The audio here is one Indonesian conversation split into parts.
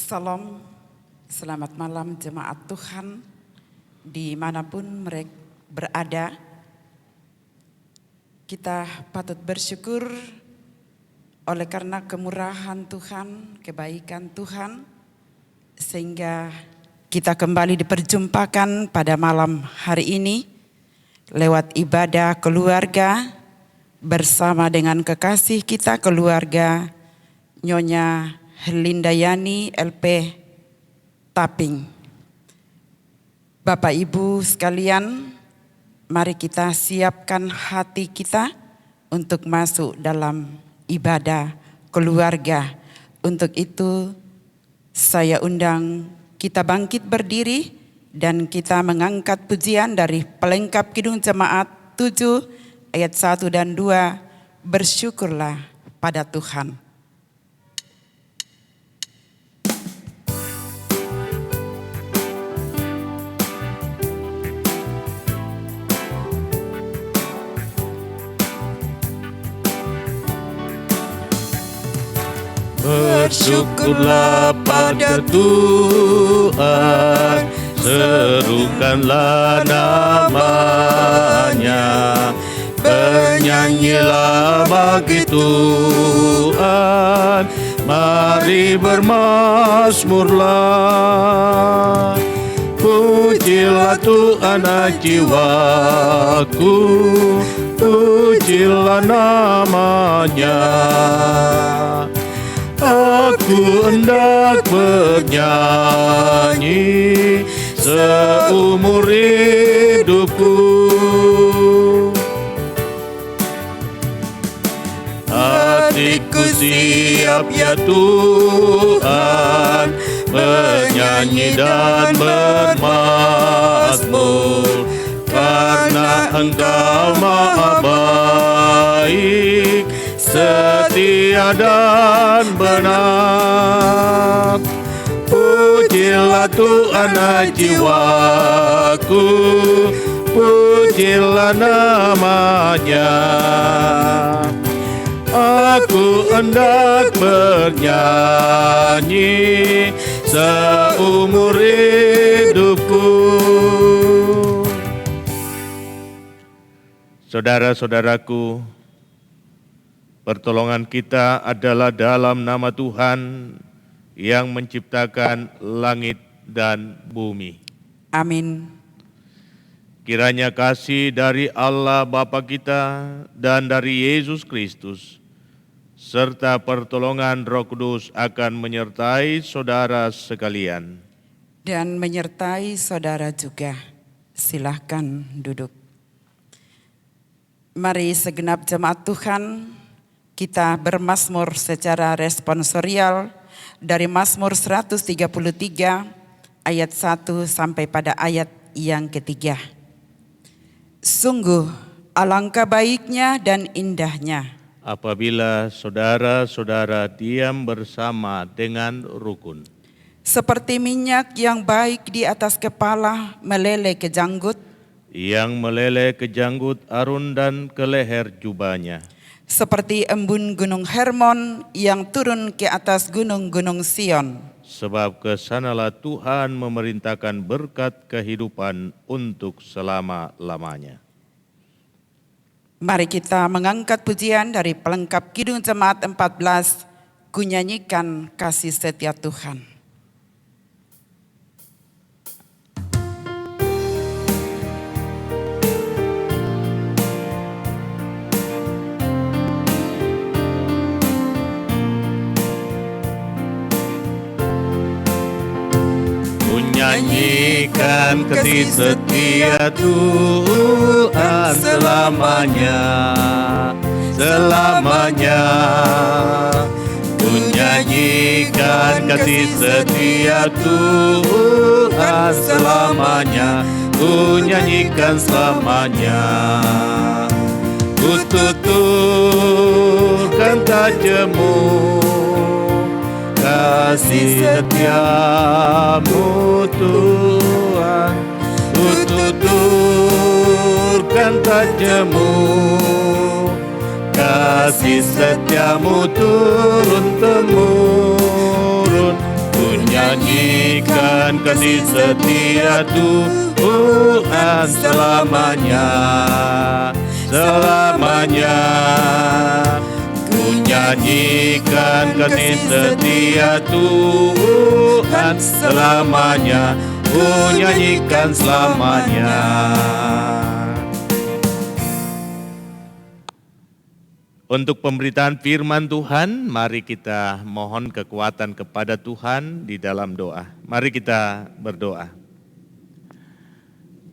Salam, selamat malam jemaat Tuhan dimanapun mereka berada. Kita patut bersyukur oleh karena kemurahan Tuhan, kebaikan Tuhan, sehingga kita kembali diperjumpakan pada malam hari ini lewat ibadah keluarga bersama dengan kekasih kita keluarga Nyonya Herlindayani LP Taping. Bapak Ibu sekalian, mari kita siapkan hati kita untuk masuk dalam ibadah keluarga. Untuk itu saya undang kita bangkit berdiri dan kita mengangkat pujian dari pelengkap Kidung Jemaat 7 ayat 1 dan 2. Bersyukurlah pada Tuhan. Bersyukurlah pada Tuhan, serukanlah namanya, bernyanyilah bagi Tuhan, mari bermazmurlah. Pujilah Tuhan jiwaku, pujilah namanya. Aku hendak bernyanyi seumur hidupku. Hatiku siap ya Tuhan, bernyanyi dan bermazmur, karena Engkau maha baik, setia dan benar. Pujilah Tuhan jiwaku, pujilah namanya. Aku hendak bernyanyi seumur hidupku. Saudara-saudaraku, pertolongan kita adalah dalam nama Tuhan yang menciptakan langit dan bumi. Amin. Kiranya kasih dari Allah Bapa kita dan dari Yesus Kristus, serta pertolongan Roh Kudus akan menyertai saudara sekalian. Dan menyertai saudara juga. Silahkan duduk. Mari segenap jemaat Tuhan, kita bermazmur secara responsorial dari Mazmur 133 ayat 1 sampai pada ayat yang ketiga. Sungguh alangkah baiknya dan indahnya Apabila saudara-saudara diam bersama dengan rukun. seperti minyak yang baik di atas kepala meleleh ke janggut, Yang meleleh ke janggut Harun dan ke leher jubahnya. seperti embun gunung Hermon yang turun ke atas gunung-gunung Sion. Sebab kesanalah Tuhan memerintahkan berkat kehidupan untuk selama-lamanya. Mari kita mengangkat pujian dari pelengkap Kidung Jemaat 14, ku nyanyikan kasih setia Tuhan. Nyanyikan kasih setia Tuhan selamanya, selamanya. Ku nyanyikan kasih setia Tuhan selamanya, ku nyanyikan selamanya. Ku tuturkan tak jemu kasih setiamu Tuhan, ku tuturkan tak jemu kasih setiamu turun-temurun. Ku nyanyikan kasih setia Tuhan selamanya, selamanya. Ku nyanyikan kasih setia Tuhan selamanya, ku nyanyikan selamanya. Untuk pemberitaan firman Tuhan, mari kita mohon kekuatan kepada Tuhan di dalam doa. Mari kita berdoa.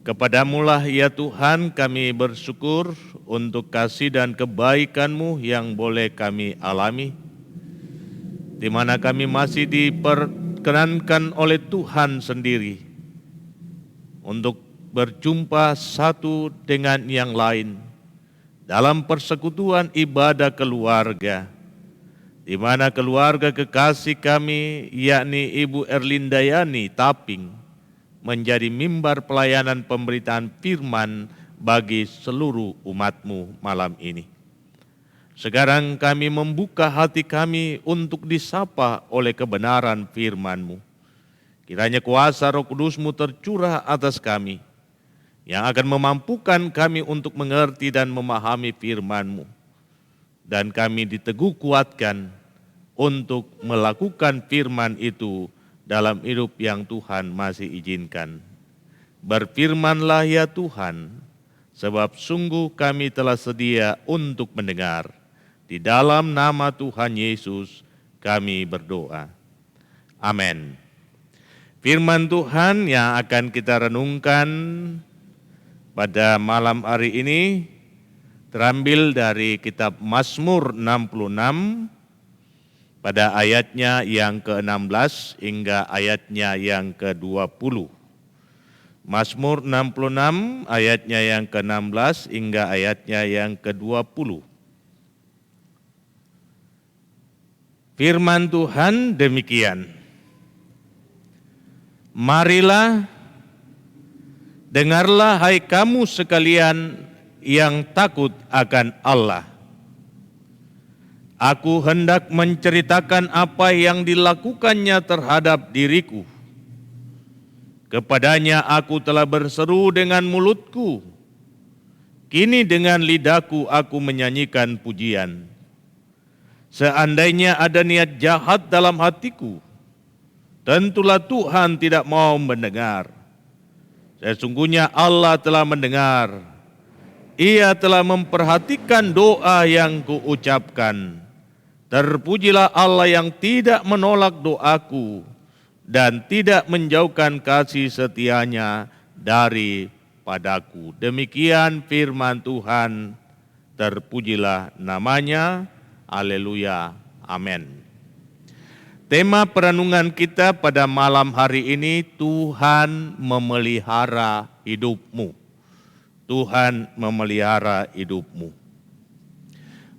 Kepadamu-lah ya Tuhan kami bersyukur untuk kasih dan kebaikan-Mu yang boleh kami alami, di mana kami masih diperkenankan oleh Tuhan sendiri untuk berjumpa satu dengan yang lain dalam persekutuan ibadah keluarga, di mana keluarga kekasih kami, yakni Ibu Erlindayani Taping, menjadi mimbar pelayanan pemberitaan firman bagi seluruh umat-Mu malam ini. Sekarang kami membuka hati kami untuk disapa oleh kebenaran firman-Mu. Kiranya kuasa Roh Kudus-Mu tercurah atas kami, yang akan memampukan kami untuk mengerti dan memahami firman-Mu. Dan kami diteguh kuatkan untuk melakukan firman itu dalam hidup yang Tuhan masih izinkan. Berfirmanlah ya Tuhan, sebab sungguh kami telah sedia untuk mendengar. Di dalam nama Tuhan Yesus kami berdoa. Amin. Firman Tuhan yang akan kita renungkan pada malam hari ini terambil dari kitab Mazmur 66 pada ayatnya yang ke-16 hingga ayatnya yang ke-20. Mazmur 66 ayatnya yang ke-16 hingga ayatnya yang ke-20. Firman Tuhan demikian. Marilah, dengarlah hai kamu sekalian yang takut akan Allah. Aku hendak menceritakan apa yang dilakukannya terhadap diriku. Kepadanya aku telah berseru dengan mulutku. Kini dengan lidahku aku menyanyikan pujian. Seandainya ada niat jahat dalam hatiku, tentulah Tuhan tidak mau mendengar. Sesungguhnya Allah telah mendengar, Ia telah memperhatikan doa yang kuucapkan. Terpujilah Allah yang tidak menolak doaku dan tidak menjauhkan kasih setianya daripadaku. Demikian firman Tuhan, terpujilah namanya, haleluya, amin. Tema perenungan kita pada malam hari ini, Tuhan memelihara hidupmu. Tuhan memelihara hidupmu.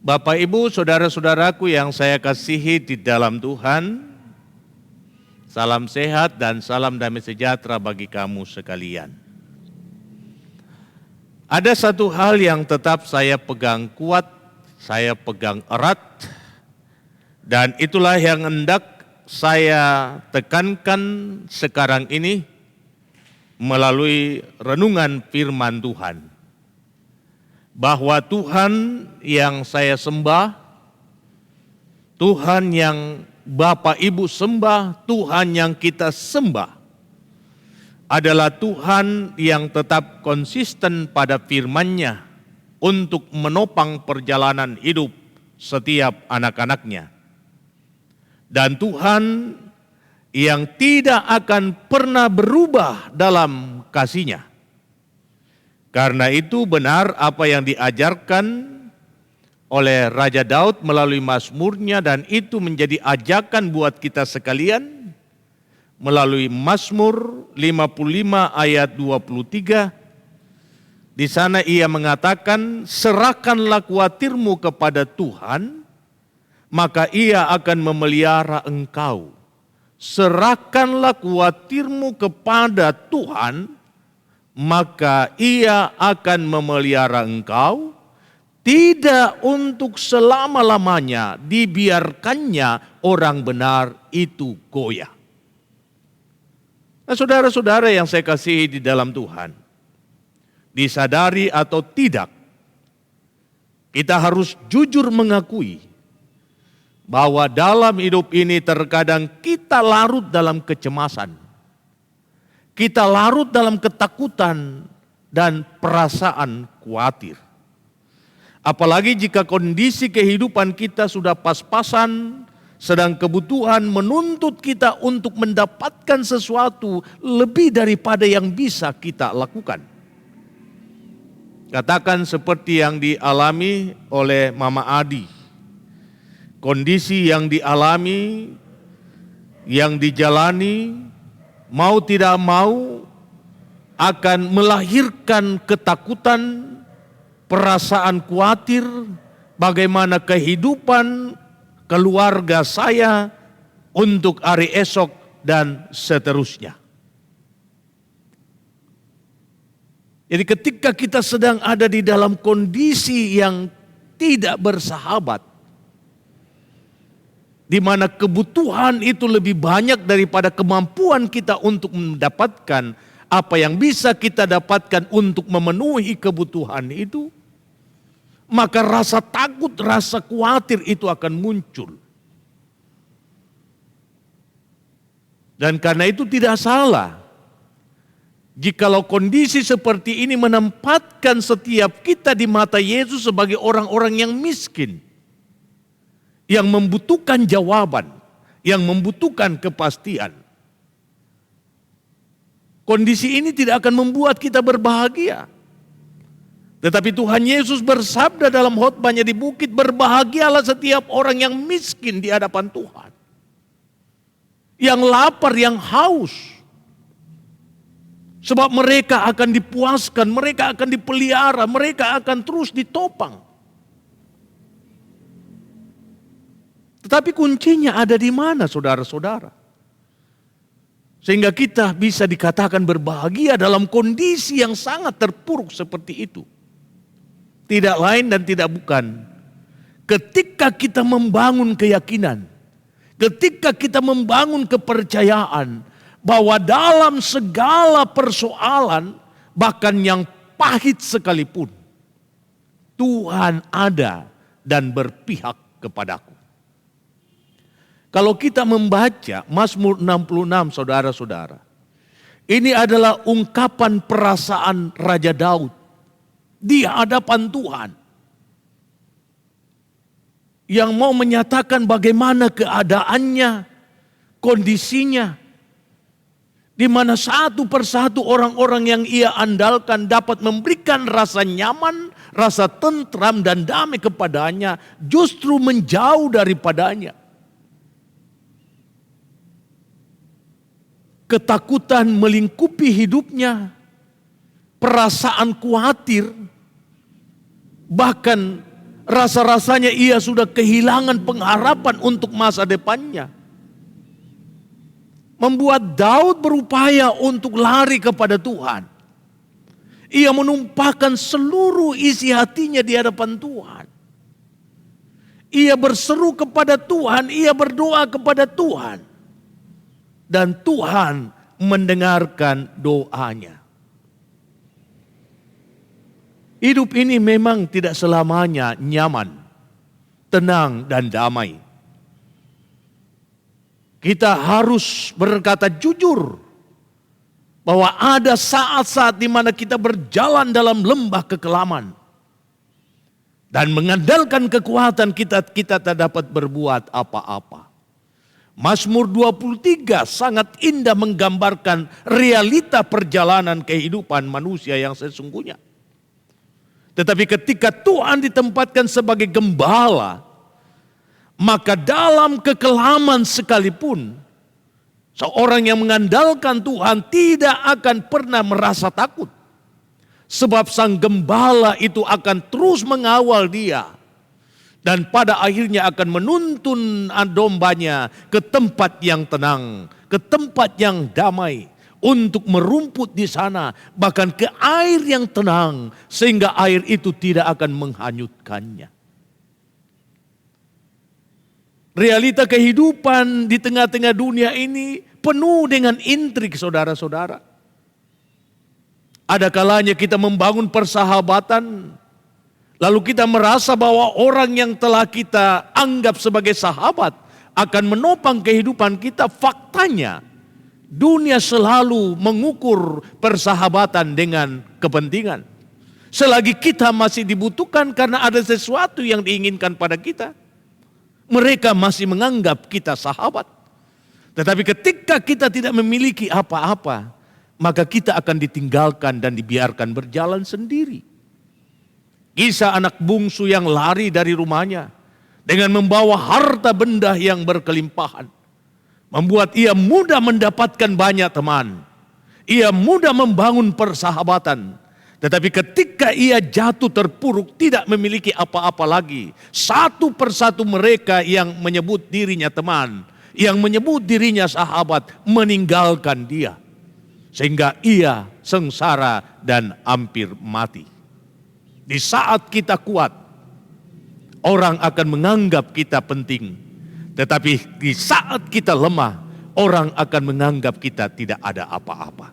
Bapak, Ibu, saudara-saudaraku yang saya kasihi di dalam Tuhan, salam sehat dan salam damai sejahtera bagi kamu sekalian. Ada satu hal yang tetap saya pegang kuat, saya pegang erat, dan itulah yang hendak saya tekankan sekarang ini melalui renungan firman Tuhan. Bahwa Tuhan yang saya sembah, Tuhan yang Bapak Ibu sembah, Tuhan yang kita sembah, adalah Tuhan yang tetap konsisten pada firman-Nya untuk menopang perjalanan hidup setiap anak-anak-Nya. Dan Tuhan yang tidak akan pernah berubah dalam kasih-Nya. Karena itu benar apa yang diajarkan oleh Raja Daud melalui Mazmurnya, dan itu menjadi ajakan buat kita sekalian melalui Mazmur 55 ayat 23. Di sana ia mengatakan, serahkanlah kuatirmu kepada Tuhan, maka ia akan memelihara engkau. Serahkanlah kuatirmu kepada Tuhan, maka ia akan memelihara engkau, tidak untuk selama-lamanya dibiarkannya orang benar itu goyah. Nah, saudara-saudara yang saya kasihi di dalam Tuhan, disadari atau tidak, kita harus jujur mengakui bahwa dalam hidup ini terkadang kita larut dalam kecemasan. Kita larut dalam ketakutan dan perasaan khawatir. Apalagi jika kondisi kehidupan kita sudah pas-pasan, sedang kebutuhan menuntut kita untuk mendapatkan sesuatu lebih daripada yang bisa kita lakukan. Katakan seperti yang dialami oleh Mama Adi. Kondisi yang dialami, yang dijalani, mau tidak mau akan melahirkan ketakutan, perasaan khawatir, bagaimana kehidupan keluarga saya untuk hari esok dan seterusnya. Jadi ketika kita sedang ada di dalam kondisi yang tidak bersahabat, di mana kebutuhan itu lebih banyak daripada kemampuan kita untuk mendapatkan apa yang bisa kita dapatkan untuk memenuhi kebutuhan itu, maka rasa takut, rasa khawatir itu akan muncul. Dan karena itu tidak salah jikalau kondisi seperti ini menempatkan setiap kita di mata Yesus sebagai orang-orang yang miskin, yang membutuhkan jawaban, yang membutuhkan kepastian. Kondisi ini tidak akan membuat kita berbahagia. Tetapi Tuhan Yesus bersabda dalam khotbahnya di bukit, berbahagialah setiap orang yang miskin di hadapan Tuhan. Yang lapar, yang haus. Sebab mereka akan dipuaskan, mereka akan dipelihara, mereka akan terus ditopang. Tetapi kuncinya ada di mana, saudara-saudara? Sehingga kita bisa dikatakan berbahagia dalam kondisi yang sangat terpuruk seperti itu. Tidak lain dan tidak bukan, ketika kita membangun keyakinan, ketika kita membangun kepercayaan bahwa dalam segala persoalan, bahkan yang pahit sekalipun, Tuhan ada dan berpihak kepadaku. Kalau kita membaca Mazmur 66, saudara-saudara, ini adalah ungkapan perasaan Raja Daud di hadapan Tuhan, yang mau menyatakan bagaimana keadaannya, kondisinya, di mana satu persatu orang-orang yang ia andalkan dapat memberikan rasa nyaman, rasa tentram dan damai kepadanya, justru menjauh daripadanya. Ketakutan melingkupi hidupnya, perasaan khawatir, bahkan rasa-rasanya ia sudah kehilangan pengharapan untuk masa depannya. Membuat Daud berupaya untuk lari kepada Tuhan. Ia menumpahkan seluruh isi hatinya di hadapan Tuhan. Ia berseru kepada Tuhan, ia berdoa kepada Tuhan. Dan Tuhan mendengarkan doanya. Hidup ini memang tidak selamanya nyaman, tenang dan damai. Kita harus berkata jujur bahwa ada saat-saat di mana kita berjalan dalam lembah kekelaman. Dan mengandalkan kekuatan kita tak dapat berbuat apa-apa. Mazmur 23 sangat indah menggambarkan realita perjalanan kehidupan manusia yang sesungguhnya. Tetapi ketika Tuhan ditempatkan sebagai gembala, maka dalam kekelaman sekalipun, seorang yang mengandalkan Tuhan tidak akan pernah merasa takut. Sebab sang gembala itu akan terus mengawal dia. Dan pada akhirnya akan menuntun dombanya ke tempat yang tenang, ke tempat yang damai, untuk merumput di sana, bahkan ke air yang tenang, sehingga air itu tidak akan menghanyutkannya. Realita kehidupan di tengah-tengah dunia ini penuh dengan intrik, saudara-saudara. Ada kalanya kita membangun persahabatan, lalu kita merasa bahwa orang yang telah kita anggap sebagai sahabat akan menopang kehidupan kita. Faktanya, dunia selalu mengukur persahabatan dengan kepentingan. Selagi kita masih dibutuhkan karena ada sesuatu yang diinginkan pada kita, mereka masih menganggap kita sahabat. Tetapi ketika kita tidak memiliki apa-apa, maka kita akan ditinggalkan dan dibiarkan berjalan sendiri. Kisah anak bungsu yang lari dari rumahnya dengan membawa harta benda yang berkelimpahan, membuat ia mudah mendapatkan banyak teman. Ia mudah membangun persahabatan. Tetapi ketika ia jatuh terpuruk, tidak memiliki apa-apa lagi, satu persatu mereka yang menyebut dirinya teman, yang menyebut dirinya sahabat, meninggalkan dia. Sehingga ia sengsara dan hampir mati. Di saat kita kuat, orang akan menganggap kita penting. Tetapi di saat kita lemah, orang akan menganggap kita tidak ada apa-apa.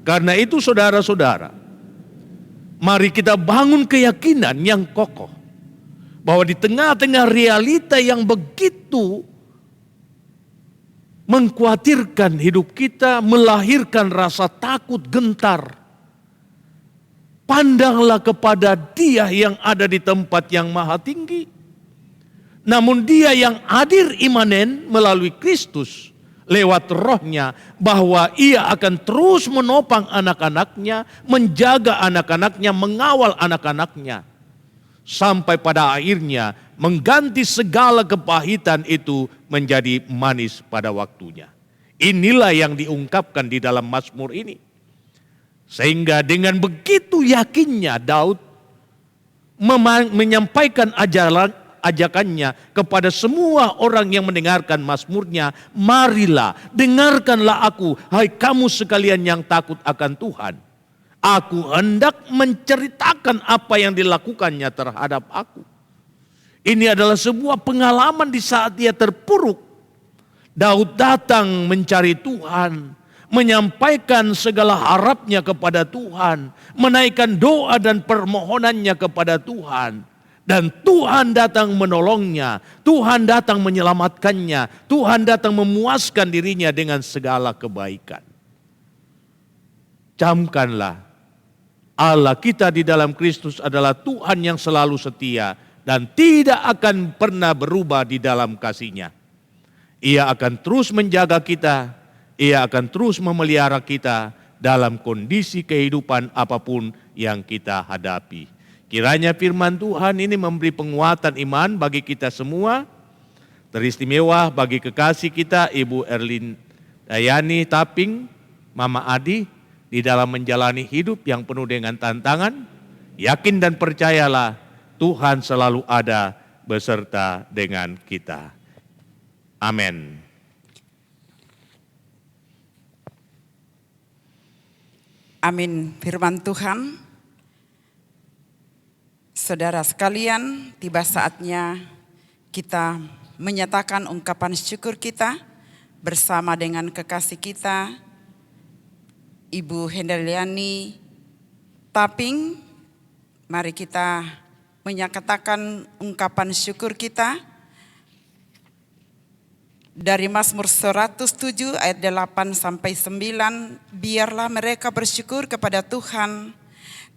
Karena itu saudara-saudara, mari kita bangun keyakinan yang kokoh. Bahwa di tengah-tengah realita yang begitu mengkhawatirkan hidup kita, melahirkan rasa takut, gentar, pandanglah kepada Dia yang ada di tempat yang maha tinggi. Namun Dia yang hadir imanen melalui Kristus lewat rohnya, bahwa Ia akan terus menopang anak-anaknya, menjaga anak-anaknya, mengawal anak-anaknya, sampai pada akhirnya mengganti segala kepahitan itu menjadi manis pada waktunya. Inilah yang diungkapkan di dalam Mazmur ini. Sehingga dengan begitu yakinnya Daud menyampaikan ajakannya kepada semua orang yang mendengarkan Mazmurnya. Marilah, dengarkanlah aku, hai kamu sekalian yang takut akan Tuhan. Aku hendak menceritakan apa yang dilakukannya terhadap aku. Ini adalah sebuah pengalaman di saat dia terpuruk. Daud datang mencari Tuhan, menyampaikan segala harapnya kepada Tuhan, menaikkan doa dan permohonannya kepada Tuhan. Dan Tuhan datang menolongnya, Tuhan datang menyelamatkannya, Tuhan datang memuaskan dirinya dengan segala kebaikan. Camkanlah, Allah kita di dalam Kristus adalah Tuhan yang selalu setia dan tidak akan pernah berubah di dalam kasih-Nya. Ia akan terus menjaga kita, Ia akan terus memelihara kita dalam kondisi kehidupan apapun yang kita hadapi. Kiranya firman Tuhan ini memberi penguatan iman bagi kita semua, teristimewa bagi kekasih kita Ibu Erlin Dayani Taping, Mama Adi, di dalam menjalani hidup yang penuh dengan tantangan. Yakin dan percayalah, Tuhan selalu ada beserta dengan kita. Amin. Amin. Firman Tuhan. Saudara sekalian, tiba saatnya kita menyatakan ungkapan syukur kita bersama dengan kekasih kita, Ibu Hendeliani Taping. Mari kita menyatakan ungkapan syukur kita dari Mazmur 107 ayat 8 sampai 9. Biarlah mereka bersyukur kepada Tuhan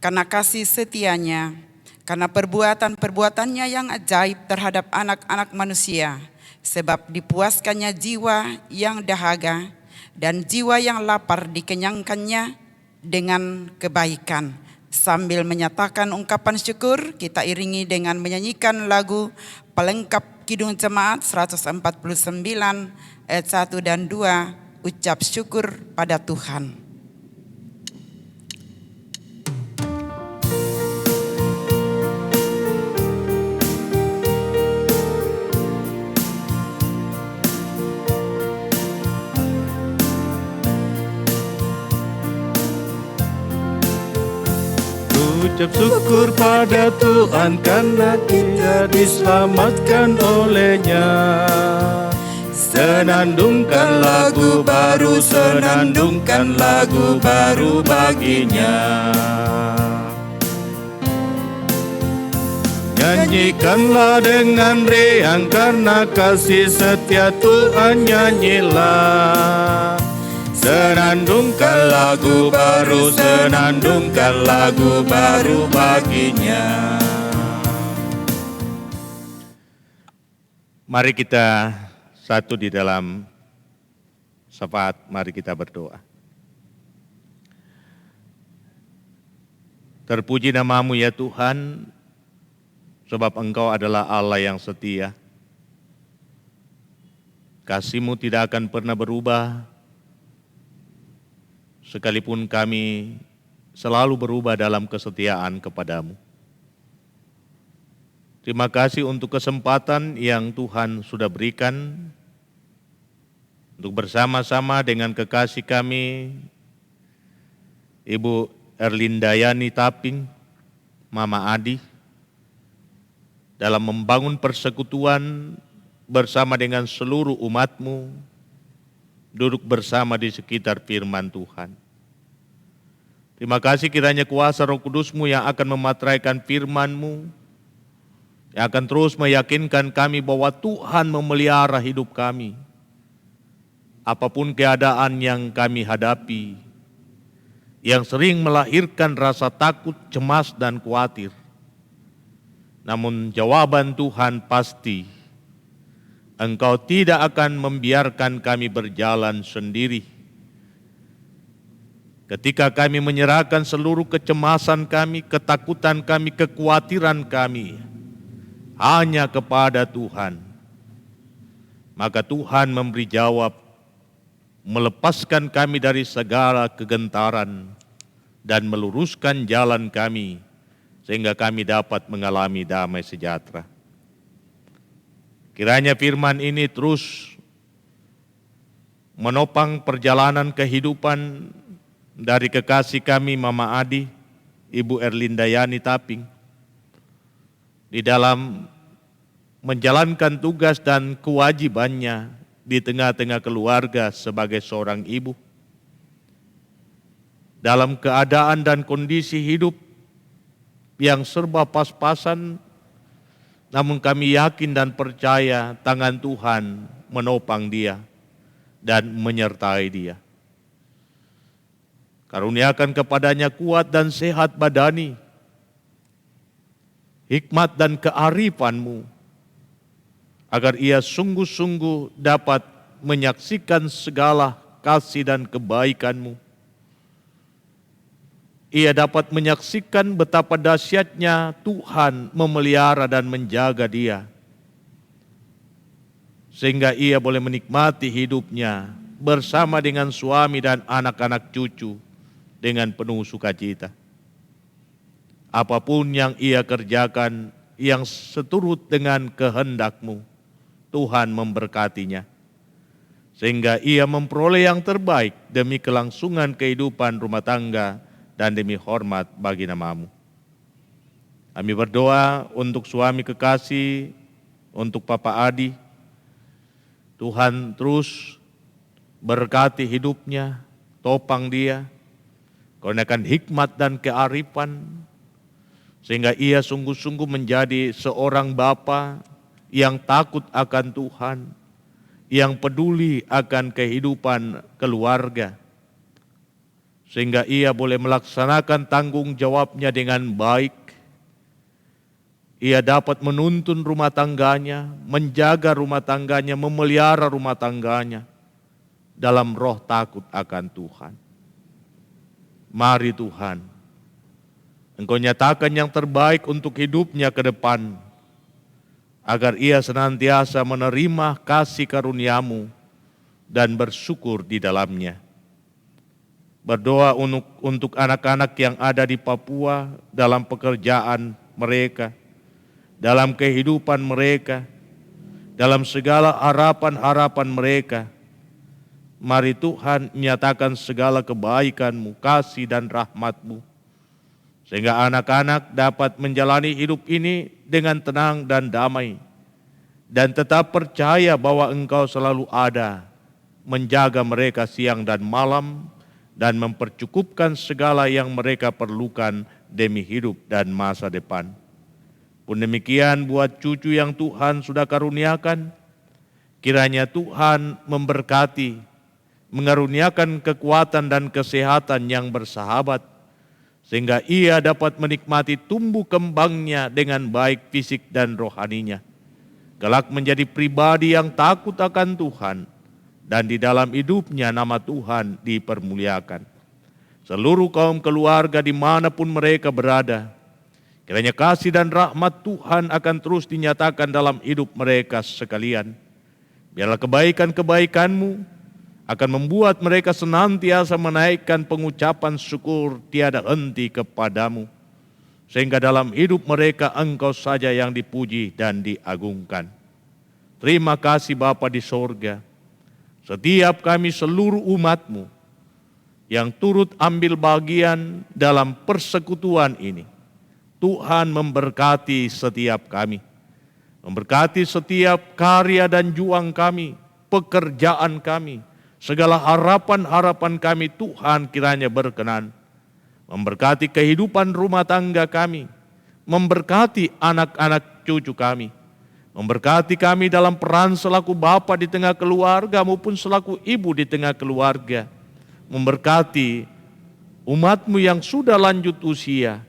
karena kasih setia-Nya, karena perbuatan-perbuatannya yang ajaib terhadap anak-anak manusia, sebab dipuaskannya jiwa yang dahaga dan jiwa yang lapar dikenyangkannya dengan kebaikan. Sambil menyatakan ungkapan syukur, kita iringi dengan menyanyikan lagu pelengkap Kidung Jemaat 149 ayat 1 dan 2, ucap syukur pada Tuhan. Ucap syukur pada Tuhan karena kita diselamatkan oleh-Nya. Senandungkan lagu baru, senandungkan lagu baru baginya. Nyanyikanlah dengan riang karena kasih setia Tuhan, nyanyilah. Senandungkan lagu baru, senandungkan lagu baru baginya. Mari kita satu di dalam syafaat, mari kita berdoa. Terpuji namamu ya Tuhan, sebab Engkau adalah Allah yang setia. Kasih-Mu tidak akan pernah berubah, sekalipun kami selalu berubah dalam kesetiaan kepadamu. Terima kasih untuk kesempatan yang Tuhan sudah berikan untuk bersama-sama dengan kekasih kami, Ibu Erlindayani Taping, Mama Adi, dalam membangun persekutuan bersama dengan seluruh umat-Mu, duduk bersama di sekitar firman Tuhan. Terima kasih kiranya kuasa Roh Kudus-Mu yang akan memateraikan firman-Mu, yang akan terus meyakinkan kami bahwa Tuhan memelihara hidup kami. Apapun keadaan yang kami hadapi, yang sering melahirkan rasa takut, cemas, dan khawatir. Namun jawaban Tuhan pasti, Engkau tidak akan membiarkan kami berjalan sendiri. Ketika kami menyerahkan seluruh kecemasan kami, ketakutan kami, kekhawatiran kami hanya kepada Tuhan, maka Tuhan memberi jawab, melepaskan kami dari segala kegentaran dan meluruskan jalan kami, sehingga kami dapat mengalami damai sejahtera. Kiranya firman ini terus menopang perjalanan kehidupan dari kekasih kami Mama Adi, Ibu Erlindayani Taping, di dalam menjalankan tugas dan kewajibannya di tengah-tengah keluarga sebagai seorang ibu. Dalam keadaan dan kondisi hidup yang serba pas-pasan, namun kami yakin dan percaya tangan Tuhan menopang dia dan menyertai dia. Karuniakan kepadanya kuat dan sehat badani, hikmat dan kearifan-Mu, agar ia sungguh-sungguh dapat menyaksikan segala kasih dan kebaikan-Mu. Ia dapat menyaksikan betapa dahsyatnya Tuhan memelihara dan menjaga dia, sehingga ia boleh menikmati hidupnya bersama dengan suami dan anak-anak cucu dengan penuh sukacita. Apapun yang ia kerjakan yang seturut dengan kehendak-Mu, Tuhan memberkatinya, sehingga ia memperoleh yang terbaik demi kelangsungan kehidupan rumah tangga dan demi hormat bagi nama-Mu. Kami berdoa untuk suami kekasih, untuk Papa Adi. Tuhan terus berkati hidupnya, topang dia, kurniakan hikmat dan kearifan, sehingga ia sungguh-sungguh menjadi seorang bapa yang takut akan Tuhan, yang peduli akan kehidupan keluarga, sehingga ia boleh melaksanakan tanggung jawabnya dengan baik. Ia dapat menuntun rumah tangganya, menjaga rumah tangganya, memelihara rumah tangganya dalam roh takut akan Tuhan. Mari Tuhan, Engkau nyatakan yang terbaik untuk hidupnya ke depan, agar ia senantiasa menerima kasih karunia-Mu dan bersyukur di dalamnya. Berdoa untuk anak-anak yang ada di Papua dalam pekerjaan mereka, dalam kehidupan mereka, dalam segala harapan-harapan mereka. Mari Tuhan nyatakan segala kebaikan-Mu, kasih dan rahmat-Mu, sehingga anak-anak dapat menjalani hidup ini dengan tenang dan damai, dan tetap percaya bahwa Engkau selalu ada, menjaga mereka siang dan malam, dan mempercukupkan segala yang mereka perlukan demi hidup dan masa depan. Pun demikian buat cucu yang Tuhan sudah karuniakan, kiranya Tuhan memberkati, mengaruniakan kekuatan dan kesehatan yang bersahabat, sehingga ia dapat menikmati tumbuh kembangnya dengan baik fisik dan rohaninya. Kelak menjadi pribadi yang takut akan Tuhan, dan di dalam hidupnya nama Tuhan dipermuliakan. Seluruh kaum keluarga dimanapun mereka berada, kiranya kasih dan rahmat Tuhan akan terus dinyatakan dalam hidup mereka sekalian. Biarlah kebaikan-kebaikan-Mu akan membuat mereka senantiasa menaikkan pengucapan syukur tiada henti kepadamu, sehingga dalam hidup mereka Engkau saja yang dipuji dan diagungkan. Terima kasih Bapa di sorga. Setiap kami seluruh umat-Mu yang turut ambil bagian dalam persekutuan ini, Tuhan memberkati setiap kami. Memberkati setiap karya dan juang kami, pekerjaan kami, segala harapan-harapan kami Tuhan kiranya berkenan. Memberkati kehidupan rumah tangga kami, memberkati anak-anak cucu kami, memberkati kami dalam peran selaku bapa di tengah keluarga maupun selaku ibu di tengah keluarga, memberkati umat-Mu yang sudah lanjut usia,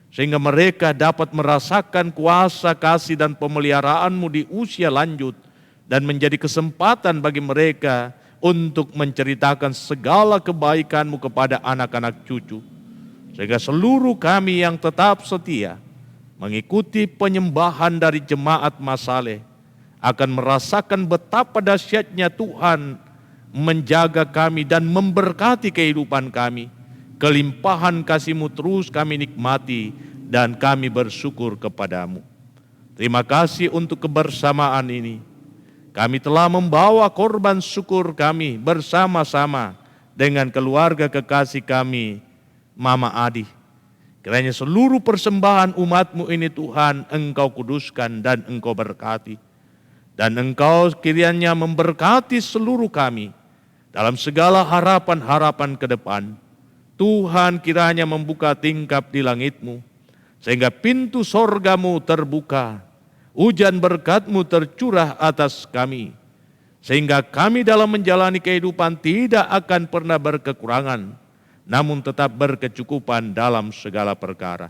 sehingga mereka dapat merasakan kuasa kasih dan pemeliharaan-Mu di usia lanjut, dan menjadi kesempatan bagi mereka untuk menceritakan segala kebaikan-Mu kepada anak-anak cucu. Sehingga seluruh kami yang tetap setia mengikuti penyembahan dari jemaat Masaleh akan merasakan betapa dahsyatnya Tuhan menjaga kami dan memberkati kehidupan kami. Kelimpahan kasih-Mu terus kami nikmati dan kami bersyukur kepadamu. Terima kasih untuk kebersamaan ini. Kami telah membawa korban syukur kami bersama-sama dengan keluarga kekasih kami, Mama Adi. Kiranya seluruh persembahan umat-Mu ini Tuhan Engkau kuduskan dan Engkau berkati. Dan Engkau kiranya memberkati seluruh kami dalam segala harapan-harapan ke depan. Tuhan kiranya membuka tingkap di langit-Mu, sehingga pintu sorga-Mu terbuka, hujan berkat-Mu tercurah atas kami, sehingga kami dalam menjalani kehidupan tidak akan pernah berkekurangan, namun tetap berkecukupan dalam segala perkara.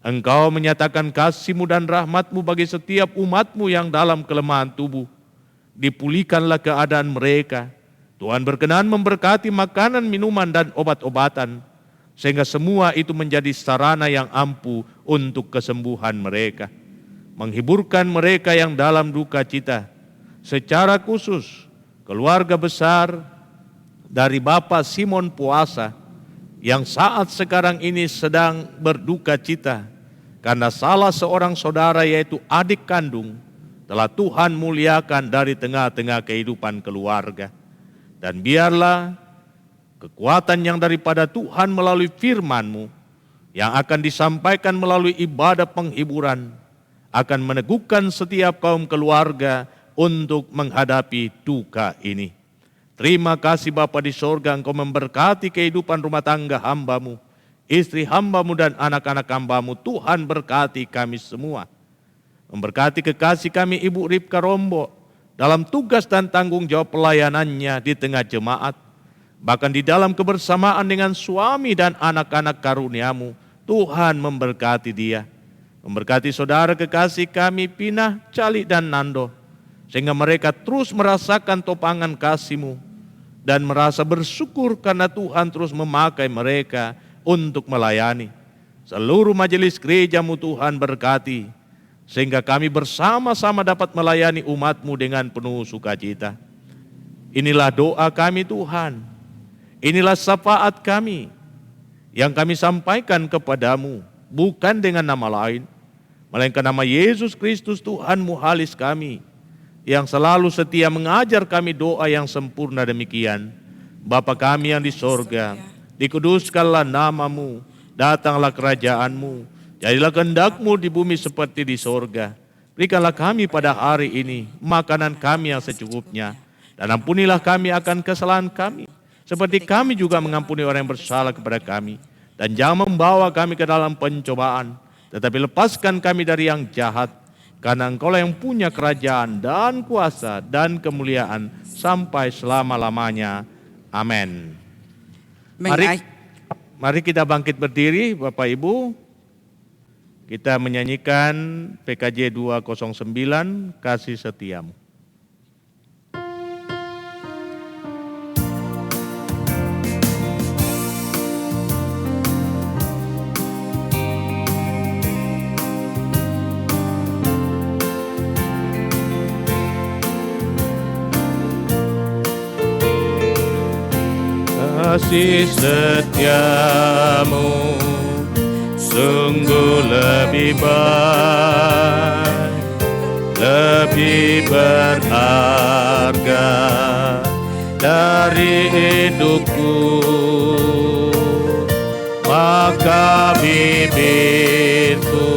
Engkau menyatakan kasih-Mu dan rahmat-Mu bagi setiap umat-Mu yang dalam kelemahan tubuh. Dipulihkanlah keadaan mereka. Tuhan berkenan memberkati makanan, minuman, dan obat-obatan, sehingga semua itu menjadi sarana yang ampuh untuk kesembuhan mereka. Menghiburkan mereka yang dalam duka cita, secara khusus keluarga besar dari Bapak Simon Puasa, yang saat sekarang ini sedang berduka cita karena salah seorang saudara yaitu adik kandung telah Tuhan muliakan dari tengah-tengah kehidupan keluarga. Dan biarlah kekuatan yang daripada Tuhan melalui firman-Mu yang akan disampaikan melalui ibadah penghiburan akan meneguhkan setiap kaum keluarga untuk menghadapi duka ini. Terima kasih Bapa di sorga, Engkau memberkati kehidupan rumah tangga hamba-Mu, istri hamba-Mu dan anak-anak hamba-Mu. Tuhan berkati kami semua. Memberkati kekasih kami Ibu Ripka Rombo dalam tugas dan tanggung jawab pelayanannya di tengah jemaat. Bahkan di dalam kebersamaan dengan suami dan anak-anak karunia-Mu, Tuhan memberkati dia. Memberkati saudara kekasih kami Pinah, Cali dan Nando, sehingga mereka terus merasakan topangan kasih-Mu dan merasa bersyukur karena Tuhan terus memakai mereka untuk melayani. Seluruh majelis gereja-Mu Tuhan berkati, sehingga kami bersama-sama dapat melayani umat-Mu dengan penuh sukacita. Inilah doa kami Tuhan, inilah syafaat kami yang kami sampaikan kepadamu, bukan dengan nama lain, melainkan nama Yesus Kristus Tuhan Muhalis kami, yang selalu setia mengajar kami doa yang sempurna demikian. Bapa kami yang di sorga, dikuduskanlah nama-Mu, datanglah kerajaan-Mu, jadilah kehendak-Mu di bumi seperti di sorga. Berikanlah kami pada hari ini makanan kami yang secukupnya. Dan ampunilah kami akan kesalahan kami, seperti kami juga mengampuni orang yang bersalah kepada kami. Dan jangan membawa kami ke dalam pencobaan, tetapi lepaskan kami dari yang jahat. Karena Engkaulah yang punya kerajaan dan kuasa dan kemuliaan sampai selama-lamanya. Amin. Mari kita bangkit berdiri, Bapak Ibu. Kita menyanyikan PKJ 209, Kasih Setiamu. Kasih setiamu sungguh lebih baik, lebih berharga dari hidupku. Maka bibirku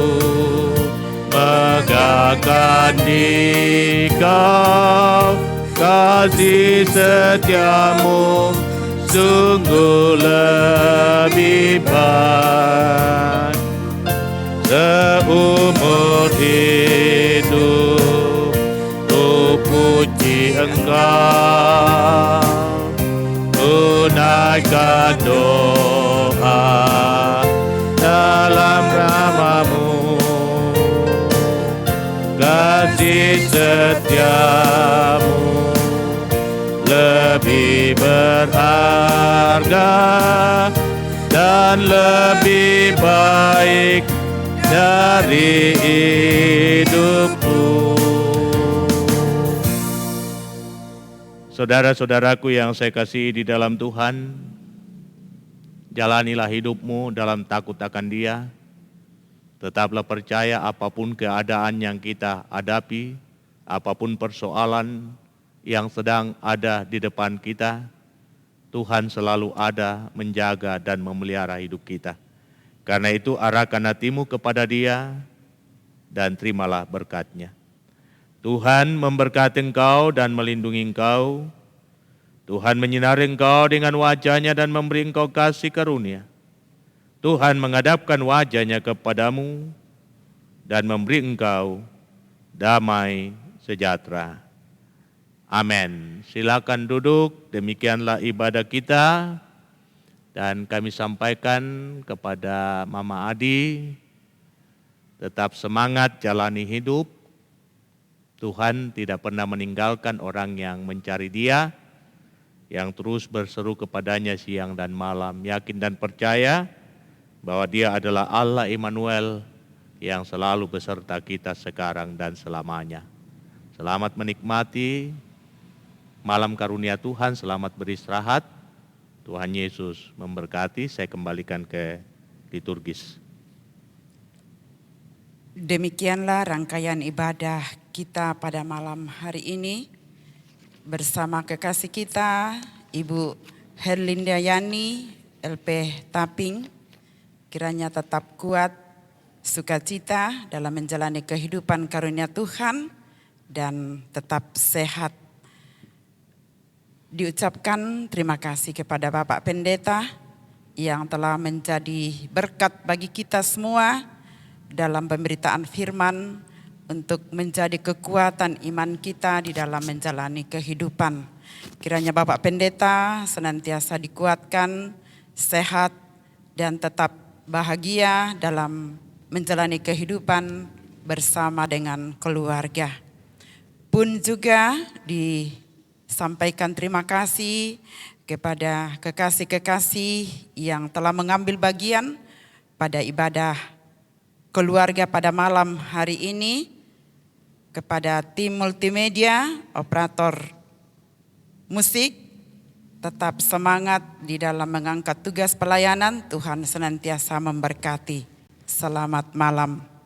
megahkan di Kau, kasih setiamu sungguh lebih baik. Seumur hidup ku puji Engkau, tunaikan doa dalam namamu. Kasih setiamu lebih berharga dan lebih baik dari hidupku. Saudara-saudaraku yang saya kasihi di dalam Tuhan, jalanilah hidupmu dalam takut akan Dia. Tetaplah percaya apapun keadaan yang kita hadapi, apapun persoalan yang sedang ada di depan kita, Tuhan selalu ada menjaga dan memelihara hidup kita. Karena itu arahkan hatimu kepada Dia dan terimalah berkat-Nya. Tuhan memberkati engkau dan melindungi engkau. Tuhan menyinari engkau dengan wajah-Nya dan memberi engkau kasih karunia. Tuhan menghadapkan wajah-Nya kepadamu dan memberi engkau damai sejahtera. Amin. Silakan duduk, demikianlah ibadah kita. Dan kami sampaikan kepada Mama Adi, tetap semangat jalani hidup. Tuhan tidak pernah meninggalkan orang yang mencari Dia, yang terus berseru kepadanya siang dan malam. Yakin dan percaya bahwa Dia adalah Allah Immanuel yang selalu beserta kita sekarang dan selamanya. Selamat menikmati malam karunia Tuhan, selamat beristirahat. Tuhan Yesus memberkati. Saya kembalikan ke liturgis. Demikianlah rangkaian ibadah kita pada malam hari ini bersama kekasih kita Ibu Herlinda Yani LP Taping. Kiranya tetap kuat, sukacita dalam menjalani kehidupan karunia Tuhan dan tetap sehat. Diucapkan terima kasih kepada Bapak Pendeta yang telah menjadi berkat bagi kita semua dalam pemberitaan firman untuk menjadi kekuatan iman kita di dalam menjalani kehidupan. Kiranya Bapak Pendeta senantiasa dikuatkan, sehat, dan tetap bahagia dalam menjalani kehidupan bersama dengan keluarga. Pun juga disampaikan terima kasih kepada kekasih-kekasih yang telah mengambil bagian pada ibadah keluarga pada malam hari ini, kepada tim multimedia, operator musik, tetap semangat di dalam mengangkat tugas pelayanan. Tuhan senantiasa memberkati. Selamat malam.